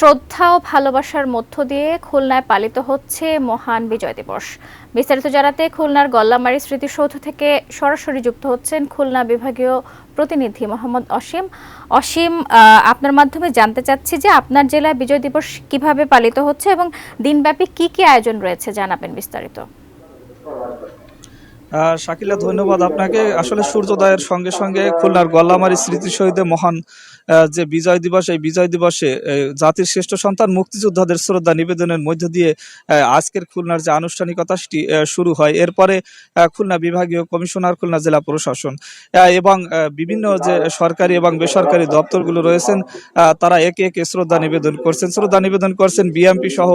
শ্রদ্ধা ও ভালোবাসার মধ্য দিয়ে খুলনায় পালিত হচ্ছে মহান বিজয় দিবস। বিস্তারিত জানাতে খুলনার গল্লামারী স্মৃতিসৌধ থেকে সরাসরি যুক্ত হচ্ছেন খুলনা বিভাগীয় প্রতিনিধি মোহাম্মদ অসীম। অসীম, আপনার মাধ্যমে জানতে চাচ্ছি যে আপনার জেলায় বিজয় দিবস কিভাবে পালিত হচ্ছে এবং দিনব্যাপী কি কি আয়োজন রয়েছে, জানাবেন বিস্তারিত। শাকিলা, ধন্যবাদ আপনাকে। আসলে সূর্যোদয়ের সঙ্গে সঙ্গে খুলনার গল্লামারী স্মৃতি শহীদে মহান যে বিজয় দিবস, এই বিজয় দিবসে জাতির শ্রেষ্ঠ সন্তান মুক্তিযোদ্ধাদের শ্রদ্ধা নিবেদনের মধ্য দিয়ে আজকের খুলনার যে আনুষ্ঠানিকতা সেটি শুরু হয়। এরপরে খুলনা বিভাগীয় কমিশনার, খুলনা জেলা প্রশাসন এবং বিভিন্ন যে সরকারি এবং বেসরকারি দপ্তরগুলো রয়েছেন তারা একে একে শ্রদ্ধা নিবেদন করছেন বিএমপি সহ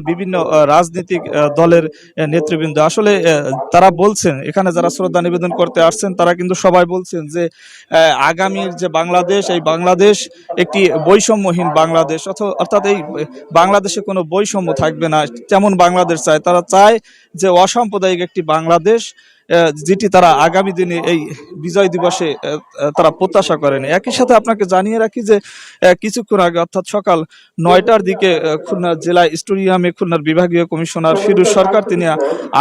বিভিন্ন রাজনৈতিক দলের নেতৃবৃন্দ। আসলে তারা বলছেন, এখানে যারা শ্রদ্ধা নিবেদন করতে আসছেন তারা কিন্তু সবাই বলছেন যে আগামীর যে বাংলাদেশ, এই বাংলাদেশ একটি বৈষম্যহীন বাংলাদেশ, অর্থাৎ এই বাংলাদেশে কোনো বৈষম্য থাকবে না, তেমন বাংলাদেশ চায়। তারা চায় যে অসাম্প্রদায়িক একটি বাংলাদেশ, যেটি তারা আগামী দিনে এই বিজয় দিবসে তারা প্রত্যাশা করেন। একই সাথে আপনাকে জানিয়ে রাখি যে কিছুক্ষণ আগে অর্থাৎ সকাল 9টার দিকে খুলনা জেলা স্টেডিয়ামে খুলনার বিভাগীয় কমিশনার ফিরোজ সরকার তিনি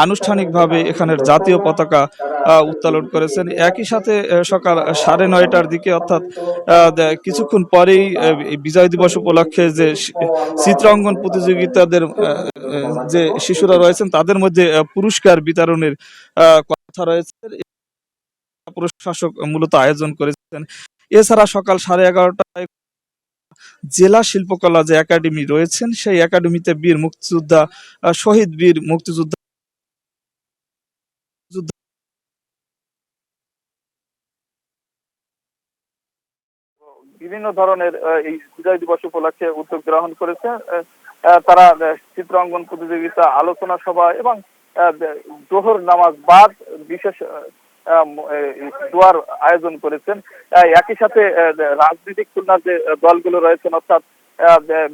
আনুষ্ঠানিকভাবে এখানের জাতীয় পতাকা উত্তোলন করেছেন। একই সাথে সকাল 9:30টার দিকে অর্থাৎ কিছুক্ষণ পরেই বিজয় দিবস উপলক্ষে যে চিত্রাঙ্কন প্রতিযোগিতাদের যে শিশুরা রয়েছেন তাদের মধ্যে পুরস্কার বিতরণের কথা রয়েছে। প্রশাসক মূলত আয়োজন করেছেন। এছাড়া সকাল 11:30টায় জেলা শিল্পকলা যে একাডেমি রয়েছেন সেই একাডেমিতে বীর মুক্তিযোদ্ধা, শহীদ বীর মুক্তিযোদ্ধা বিভিন্ন ধরনের এই বিজয় দিবস উপলক্ষে উদ্যোগ গ্রহণ করেছে। তারা চিত্রাঙ্কন প্রতিযোগিতা, আলোচনা সভা এবং জোহর নামাজ বাদ বিশেষ দোয়ার আয়োজন করেছেন। একই সাথে রাজনৈতিক খুলনার যে দলগুলো রয়েছেন অর্থাৎ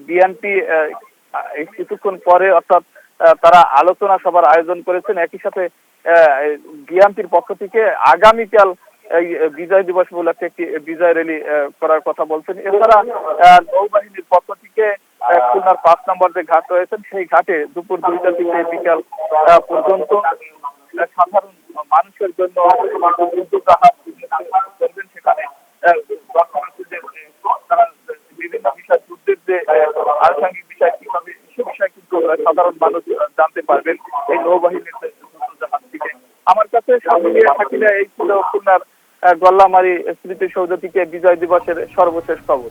বিএনপি কিছুক্ষণ পরে অর্থাৎ তারা আলোচনা সভার আয়োজন করেছেন। একই সাথে বিএনপির পক্ষ থেকে আগামীকাল এই বিজয় দিবস উপলক্ষে একটি বিজয় র্যালি করার কথা বলছেন। এছাড়া নৌবাহিনীর পক্ষ থেকে খুলনার 5 নম্বর যে ঘাট রয়েছেন সেই ঘাটে দুপুর 2টা থেকে বিকাল পর্যন্ত সাধারণ মানুষের জন্য সেখানে বিভিন্ন বিষয়, যুদ্ধের যে আনুষঙ্গিক বিষয় কিভাবে, সে বিষয় কিন্তু সাধারণ মানুষ জানতে পারবেন এই নৌবাহিনীর জাহাজ থেকে। আমার কাছে সামনে থাকিলে এই ছিল খুলনার গল্লামারী স্মৃতিসৌধ থেকে বিজয় দিবসের সর্বশেষ খবর।